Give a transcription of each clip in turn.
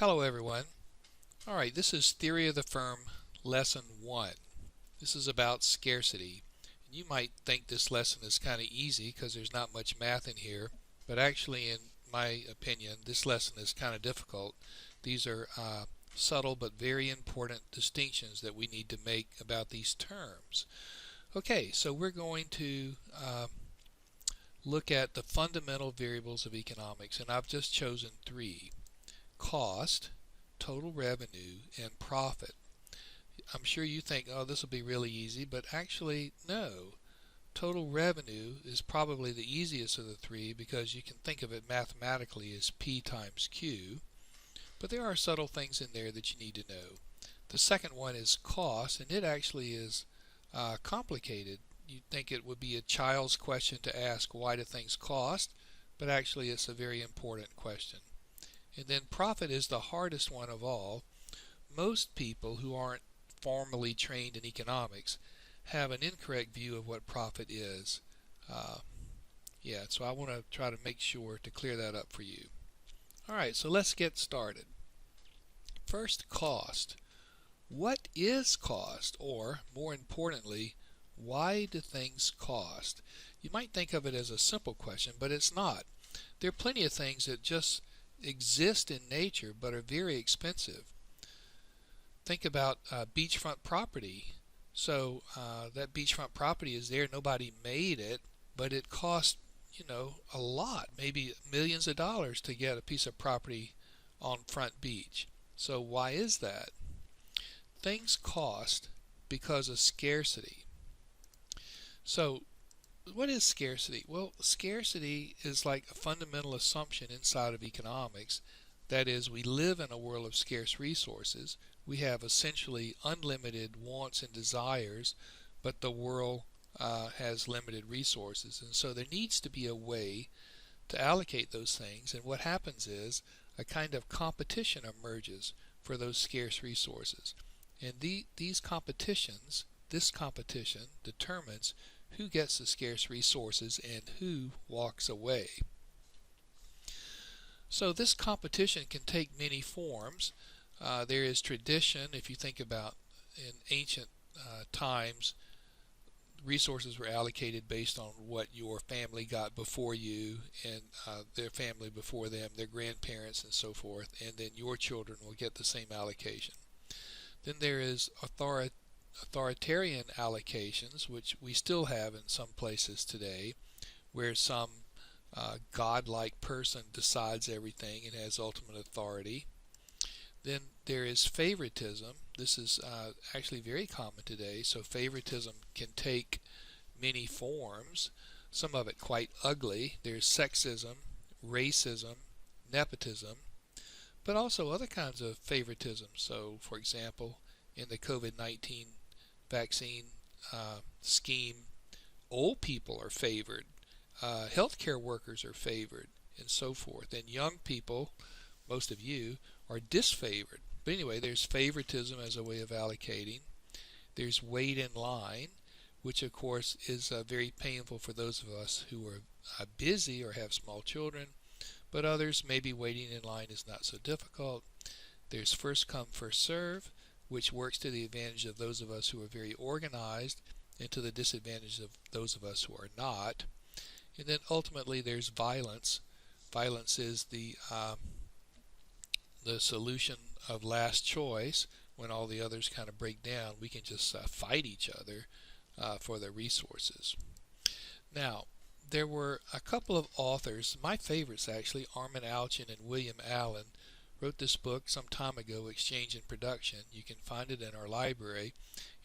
Hello everyone. Alright, this is Theory of the Firm Lesson 1. This is about scarcity. And you might think this lesson is kind of easy because there's not much math in here, but actually in my opinion this lesson is kind of difficult. These are subtle but very important distinctions that we need to make about these terms. Okay, so we're going to look at the fundamental variables of economics, and I've just chosen 3. Cost, total revenue, and profit. I'm sure you think, oh, this will be really easy, but actually, no. Total revenue is probably the easiest of the 3 because you can think of it mathematically as P times Q, but there are subtle things in there that you need to know. The second one is cost, and it actually is complicated. You'd think it would be a child's question to ask, why do things cost? But actually it's a very important question. And then profit is the hardest one of all. Most people who aren't formally trained in economics have an incorrect view of what profit is. So I want to try to make sure to clear that up for you. Alright, so let's get started. First, cost. What is cost? Or, more importantly, why do things cost? You might think of it as a simple question, but it's not. There are plenty of things that just exist in nature but are very expensive. Think about beachfront property. So that beachfront property is there, nobody made it, but it cost, a lot, maybe millions of dollars to get a piece of property on Front Beach. So why is that? Things cost because of scarcity. So what is scarcity? Well, scarcity is like a fundamental assumption inside of economics. That is, we live in a world of scarce resources. We have essentially unlimited wants and desires, but the world has limited resources. And so there needs to be a way to allocate those things. And what happens is a kind of competition emerges for those scarce resources. And this competition determines who gets the scarce resources and who walks away. So this competition can take many forms. There is tradition. If you think about in ancient times, resources were allocated based on what your family got before you and their family before them, their grandparents and so forth, and then your children will get the same allocation. Then there is authoritarian allocations, which we still have in some places today, where some godlike person decides everything and has ultimate authority. Then there is favoritism. This is actually very common today. So favoritism can take many forms, some of it quite ugly. There's sexism, racism, nepotism, but also other kinds of favoritism. So for example, in the COVID-19 vaccine scheme, old people are favored, healthcare workers are favored, and so forth. And young people, most of you, are disfavored. But anyway, there's favoritism as a way of allocating. There's wait in line, which of course is very painful for those of us who are busy or have small children, but others, maybe waiting in line is not so difficult. There's first come, first serve, which works to the advantage of those of us who are very organized and to the disadvantage of those of us who are not. And then ultimately there's violence. Violence is the solution of last choice. When all the others kind of break down, we can just fight each other for the resources. Now, there were a couple of authors, my favorites actually, Armin Alchian and William Allen, wrote this book some time ago, Exchange and Production. You can find it in our library.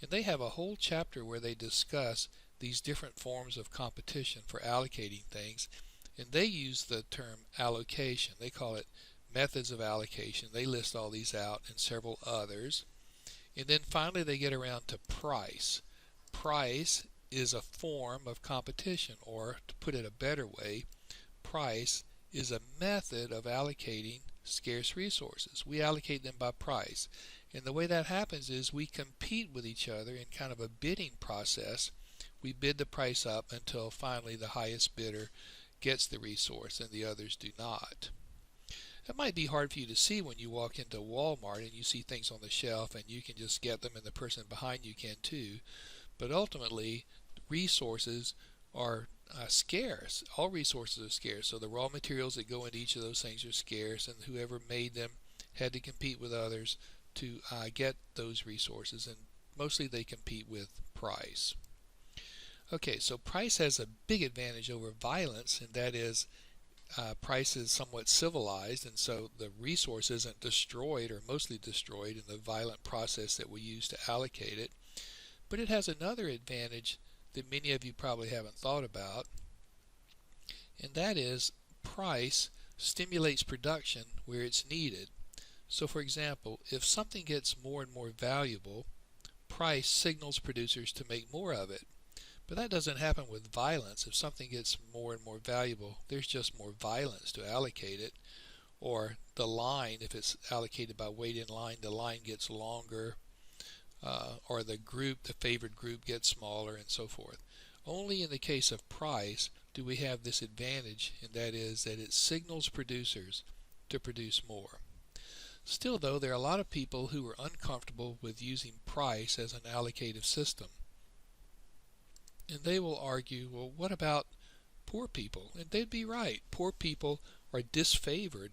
And they have a whole chapter where they discuss these different forms of competition for allocating things. And they use the term allocation. They call it methods of allocation. They list all these out and several others. And then finally they get around to price. Price is a form of competition, or to put it a better way, price is a method of allocating scarce resources. We allocate them by price. And the way that happens is we compete with each other in kind of a bidding process. We bid the price up until finally the highest bidder gets the resource and the others do not. That might be hard for you to see when you walk into Walmart and you see things on the shelf and you can just get them and the person behind you can too. But ultimately, resources are scarce. All resources are scarce. So the raw materials that go into each of those things are scarce, and whoever made them had to compete with others to get those resources, and mostly they compete with price. Okay, so price has a big advantage over violence, and that is price is somewhat civilized, and so the resource isn't destroyed or mostly destroyed in the violent process that we use to allocate it. But it has another advantage that many of you probably haven't thought about, and that is price stimulates production where it's needed. So for example, if something gets more and more valuable, price signals producers to make more of it. But that doesn't happen with violence. If something gets more and more valuable, there's just more violence to allocate it. Or the line, if it's allocated by weight in line, the line gets longer. Or the favored group gets smaller, and so forth. Only in the case of price do we have this advantage, and that is that it signals producers to produce more. Still though, there are a lot of people who are uncomfortable with using price as an allocative system. And they will argue, well, what about poor people? And they'd be right. Poor people are disfavored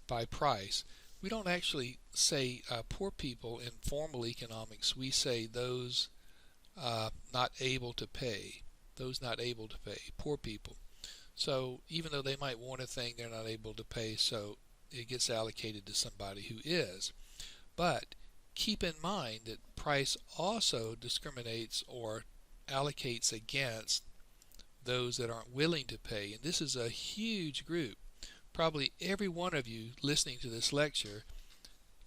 by price. We don't actually say poor people in formal economics. We say those not able to pay. Those not able to pay. Poor people. So even though they might want a thing, they're not able to pay, so it gets allocated to somebody who is. But keep in mind that price also discriminates or allocates against those that aren't willing to pay. And this is a huge group. Probably every one of you listening to this lecture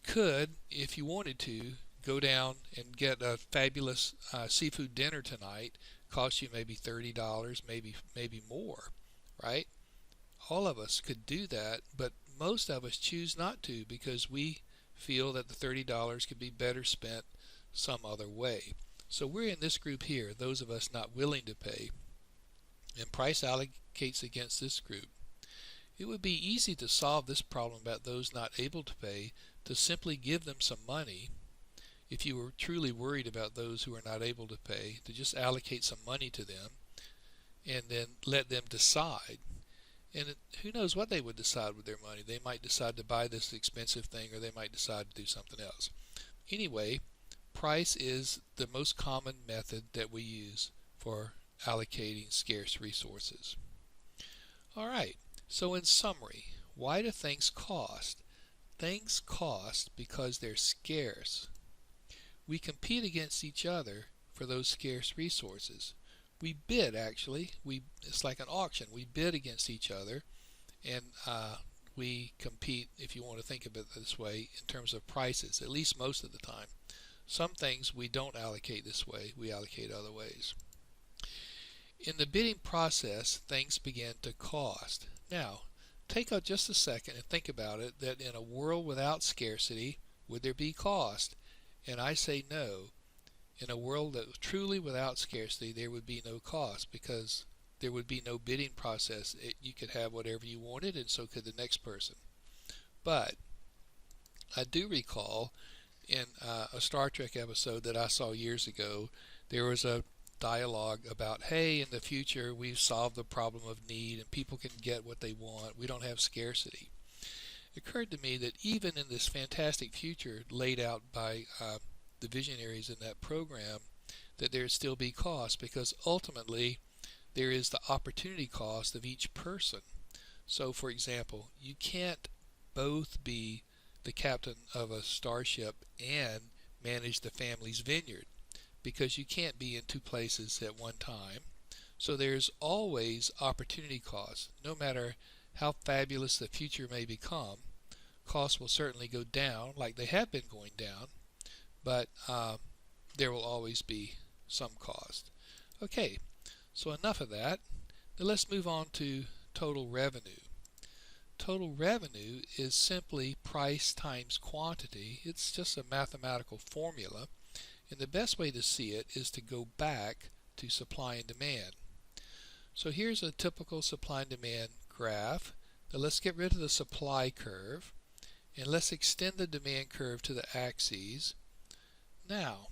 could, if you wanted to, go down and get a fabulous seafood dinner tonight. Cost you maybe $30, maybe more, right? All of us could do that, but most of us choose not to because we feel that the $30 could be better spent some other way. So we're in this group here, those of us not willing to pay, and price allocates against this group. It would be easy to solve this problem about those not able to pay to simply give them some money. If you were truly worried about those who are not able to pay, to just allocate some money to them and then let them decide. And who knows what they would decide with their money. They might decide to buy this expensive thing, or they might decide to do something else. Anyway, price is the most common method that we use for allocating scarce resources. All right, so in summary, why do things cost? Things cost because they're scarce. We compete against each other for those scarce resources. We bid, actually. It's like an auction. We bid against each other, and we compete, if you want to think of it this way, in terms of prices, at least most of the time. Some things we don't allocate this way. We allocate other ways. In the bidding process, things begin to cost. Now, take out just a second and think about it, that in a world without scarcity, would there be cost? And I say no. In a world that was truly without scarcity, there would be no cost because there would be no bidding process. You could have whatever you wanted, and so could the next person. But I do recall in a Star Trek episode that I saw years ago, there was a dialogue about, hey, in the future we've solved the problem of need and people can get what they want. We don't have scarcity. It occurred to me that even in this fantastic future laid out by the visionaries in that program, that there would still be cost, because ultimately there is the opportunity cost of each person. So for example, you can't both be the captain of a starship and manage the family's vineyard, because you can't be in two places at one time. So there's always opportunity costs. No matter how fabulous the future may become, costs will certainly go down, like they have been going down, but there will always be some cost. Okay, so enough of that. Now let's move on to total revenue. Total revenue is simply price times quantity. It's just a mathematical formula, and the best way to see it is to go back to supply and demand. So here's a typical supply and demand graph. Now let's get rid of the supply curve and let's extend the demand curve to the axes. Now,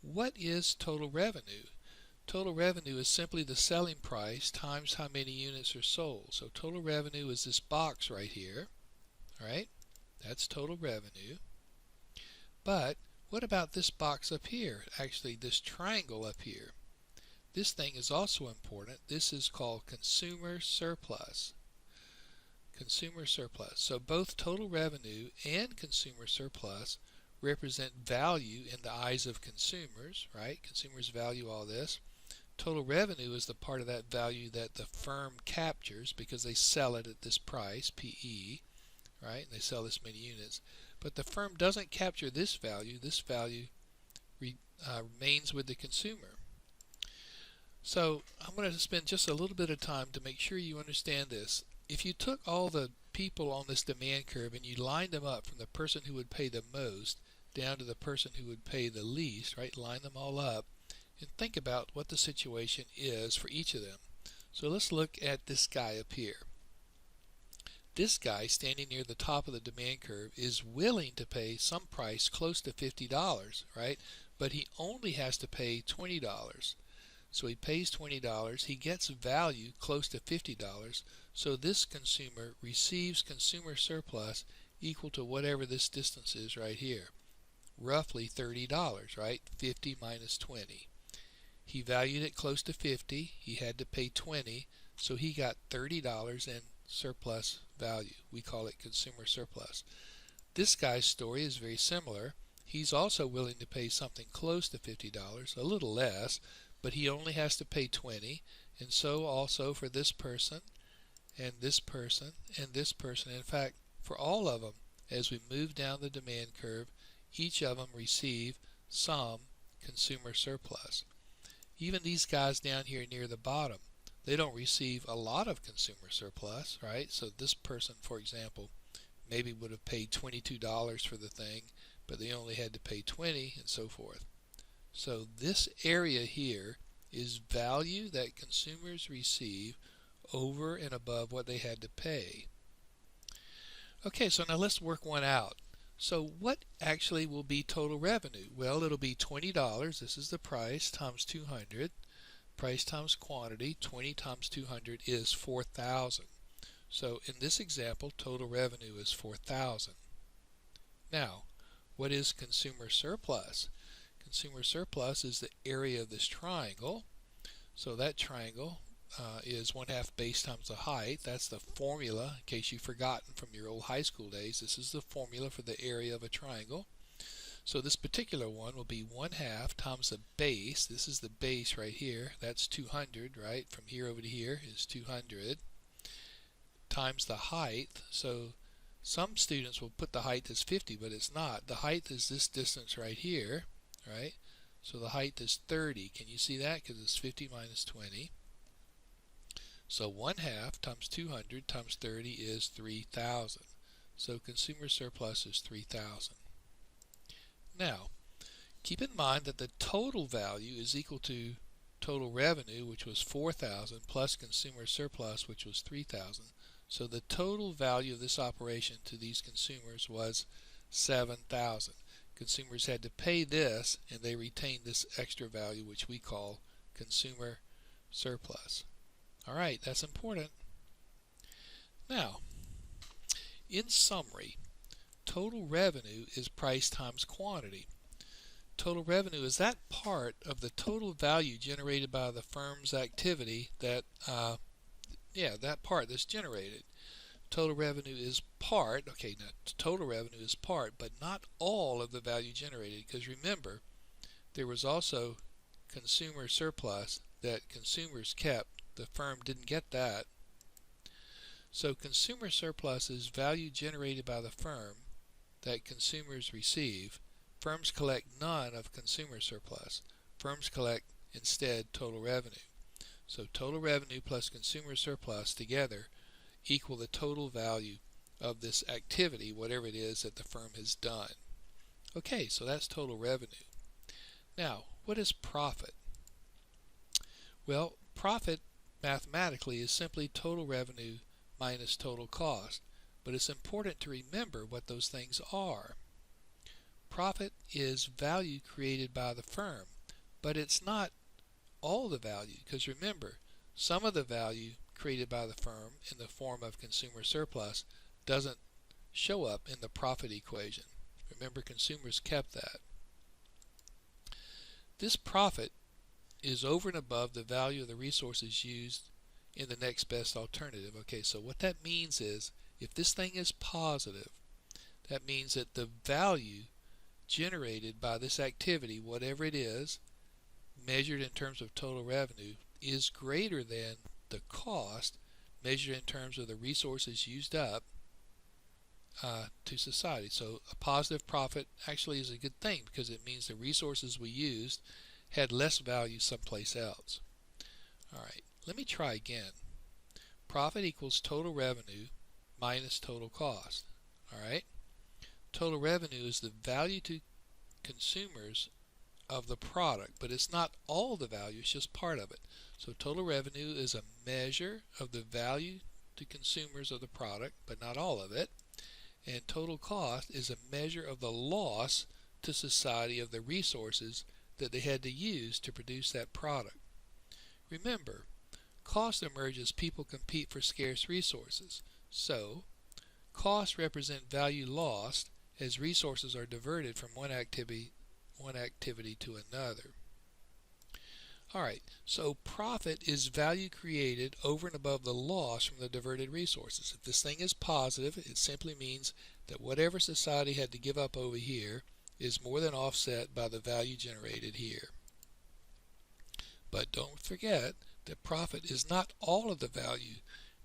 what is total revenue? Total revenue is simply the selling price times how many units are sold. So total revenue is this box right here. All right, that's total revenue. But what about this box up here? Actually, this triangle up here. This thing is also important. This is called consumer surplus. Consumer surplus. So both total revenue and consumer surplus represent value in the eyes of consumers, right? Consumers value all this. Total revenue is the part of that value that the firm captures because they sell it at this price, PE, right? And they sell this many units. But the firm doesn't capture this value. This value remains with the consumer. So I'm going to spend just a little bit of time to make sure you understand this. If you took all the people on this demand curve and you lined them up from the person who would pay the most down to the person who would pay the least, right? Line them all up and think about what the situation is for each of them. So let's look at this guy up here. This guy standing near the top of the demand curve is willing to pay some price close to $50, right? But he only has to pay $20. So he pays $20, he gets value close to $50, so this consumer receives consumer surplus equal to whatever this distance is right here, roughly $30, right? 50 minus 20. He valued it close to 50, he had to pay 20, so he got $30 in surplus value. We call it consumer surplus. This guy's story is very similar. He's also willing to pay something close to $50, a little less, but he only has to pay 20, and so also for this person, and this person, and this person. In fact, for all of them, as we move down the demand curve, each of them receive some consumer surplus. Even these guys down here near the bottom, they don't receive a lot of consumer surplus, right? So this person, for example, maybe would have paid $22 for the thing, but they only had to pay 20, and so forth. So this area here is value that consumers receive over and above what they had to pay. Okay, so now let's work one out. So what actually will be total revenue? Well, it'll be $20. This is the price times 200. Price times quantity, 20 times 200 is 4,000. So in this example, total revenue is 4,000. Now, what is consumer surplus? Consumer surplus is the area of this triangle. So that triangle is 1/2 base times the height. That's the formula, in case you've forgotten from your old high school days. This is the formula for the area of a triangle. So this particular one will be 1/2 times the base. This is the base right here. That's 200, right? From here over to here is 200 times the height. So some students will put the height as 50, but it's not. The height is this distance right here. Right? So the height is 30. Can you see that? Because it's 50 minus 20. So 1/2 times 200 times 30 is 3,000. So consumer surplus is 3,000. Now, keep in mind that the total value is equal to total revenue, which was 4,000, plus consumer surplus, which was 3,000. So the total value of this operation to these consumers was 7,000. Consumers had to pay this, and they retained this extra value, which we call consumer surplus. All right, that's important. Now, in summary, total revenue is price times quantity. Total revenue is that part of the total value generated by the firm's activity that part that's generated. Total revenue is part, okay, now total revenue is part, but not all of the value generated, because remember, there was also consumer surplus that consumers kept. The firm didn't get that. So consumer surplus is value generated by the firm that consumers receive. Firms collect none of consumer surplus. Firms collect instead total revenue. So total revenue plus consumer surplus together equal the total value of this activity, whatever it is that the firm has done. Okay, so that's total revenue. Now, what is profit? Well, profit mathematically is simply total revenue minus total cost. But it's important to remember what those things are. Profit is value created by the firm, but it's not all the value, because remember, some of the value created by the firm in the form of consumer surplus doesn't show up in the profit equation. Remember, consumers kept that. This profit is over and above the value of the resources used in the next best alternative. Okay, so what that means is, if this thing is positive, that means that the value generated by this activity, whatever it is, measured in terms of total revenue, is greater than the cost measured in terms of the resources used up to society. So a positive profit actually is a good thing, because it means the resources we used had less value someplace else. Alright, let me try again. Profit equals total revenue minus total cost. Alright, total revenue is the value to consumers of the product, but it's not all the value, it's just part of it. So total revenue is a measure of the value to consumers of the product, but not all of it. And total cost is a measure of the loss to society of the resources that they had to use to produce that product. Remember, cost emerges as people compete for scarce resources. So, costs represent value lost as resources are diverted from one activity to another. Alright, so profit is value created over and above the loss from the diverted resources. If this thing is positive, it simply means that whatever society had to give up over here is more than offset by the value generated here. But don't forget that profit is not all of the value.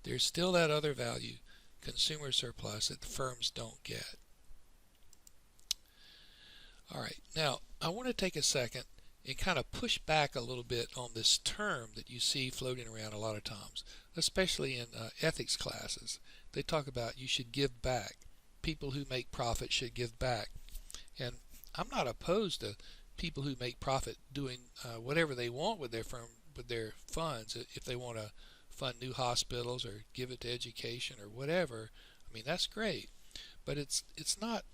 There's still that other value, consumer surplus, that the firms don't get. Alright, now I want to take a second and kind of push back a little bit on this term that you see floating around a lot of times, especially in ethics classes. They talk about you should give back. People who make profit should give back. And I'm not opposed to people who make profit doing whatever they want with their firm, with their funds. If they want to fund new hospitals or give it to education or whatever, I mean, that's great. But it's not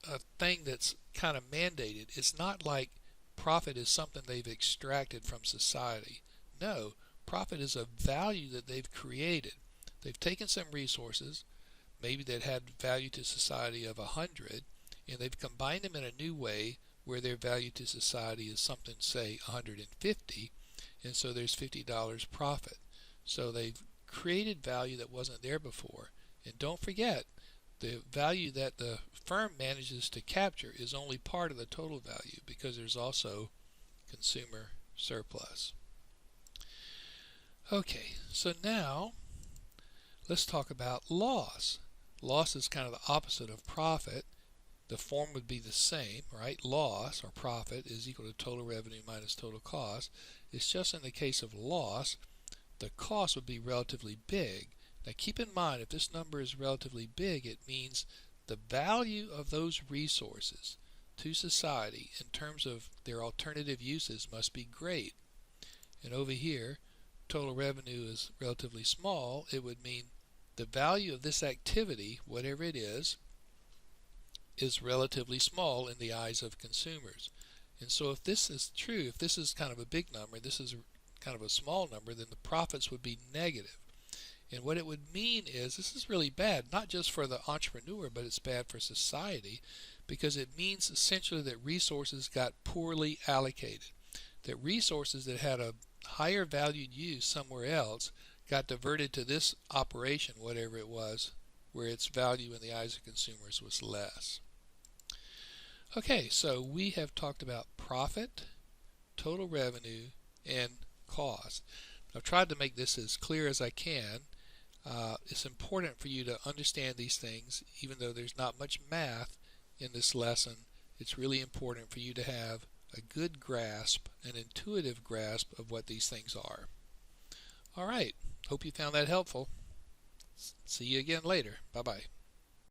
a thing that's kind of mandated. It's not like profit is something they've extracted from society. No, profit is a value that they've created. They've taken some resources, maybe that had value to society of 100, and they've combined them in a new way where their value to society is something, say, 150, and so there's $50 profit. So they've created value that wasn't there before. And don't forget, the value that the firm manages to capture is only part of the total value, because there's also consumer surplus. Okay, so now let's talk about loss. Loss is kind of the opposite of profit. The form would be the same, right? Loss, or profit, is equal to total revenue minus total cost. It's just in the case of loss, the cost would be relatively big. Now keep in mind, if this number is relatively big, it means the value of those resources to society in terms of their alternative uses must be great. And over here, total revenue is relatively small. It would mean the value of this activity, whatever it is relatively small in the eyes of consumers. And so if this is true, if this is kind of a big number, this is kind of a small number, then the profits would be negative. And what it would mean is this is really bad, not just for the entrepreneur, but it's bad for society, because it means essentially that resources got poorly allocated. That resources that had a higher valued use somewhere else got diverted to this operation, whatever it was, where its value in the eyes of consumers was less. Okay, so we have talked about profit, total revenue, and cost. I've tried to make this as clear as I can. It's important for you to understand these things, even though there's not much math in this lesson. It's really important for you to have a good grasp, an intuitive grasp of what these things are. All right, hope you found that helpful. See you again later. Bye-bye.